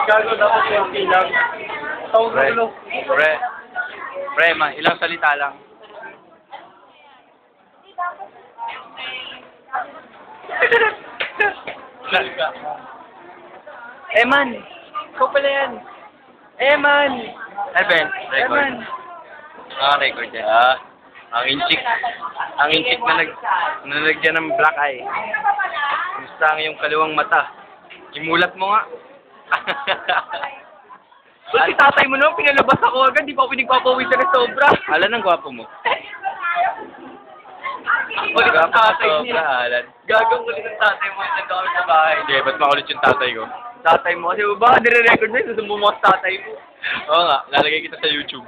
Gago dapat yung lang. Tawag Pre, ulo. pre, ilang salita lang. Eman! Ikaw pala yan. Eman! Ben, record. Eman! Record yan. Ang inchik na nalagyan ng black eye. Gusto ang iyong kaliwang mata. Imulat mo nga. So, si tatay mo naman, pinalabas ako agad, di pa ako pinagpapawisan na sobra. Alan ang gwapo mo. Ulit ang tatay Sobra, niya. Alan. Gagawin ulit ang tatay mo, nandun kami sa bahay. Hindi, ba't makulit yung tatay ko? Tatay mo, kasi baka nire-record mo yun, susumbong mo sa tatay mo. Oo nga, lalagay kita sa YouTube.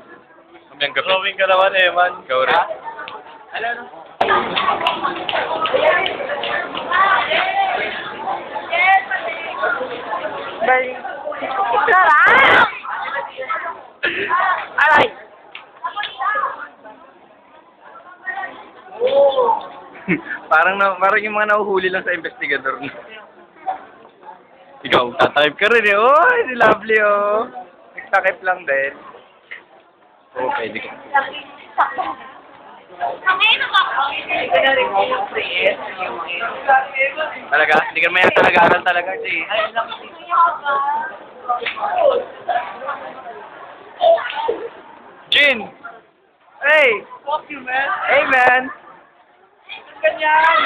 Kamayang gabi. Drawing ka naman, Eman. Ikaw rin. Ano? Galing. Sarap! Aray! parang yung mga nahuhuli lang sa investigador. Ikaw, tatakip ka rin eh. Oh, si Lovely oh. Nagtakip lang din. Oo, pwede ka. Talaga? Hindi ka naman talaga aral talaga si. Jin! Hey! Fuck you, man! Hey, man! Ganyan!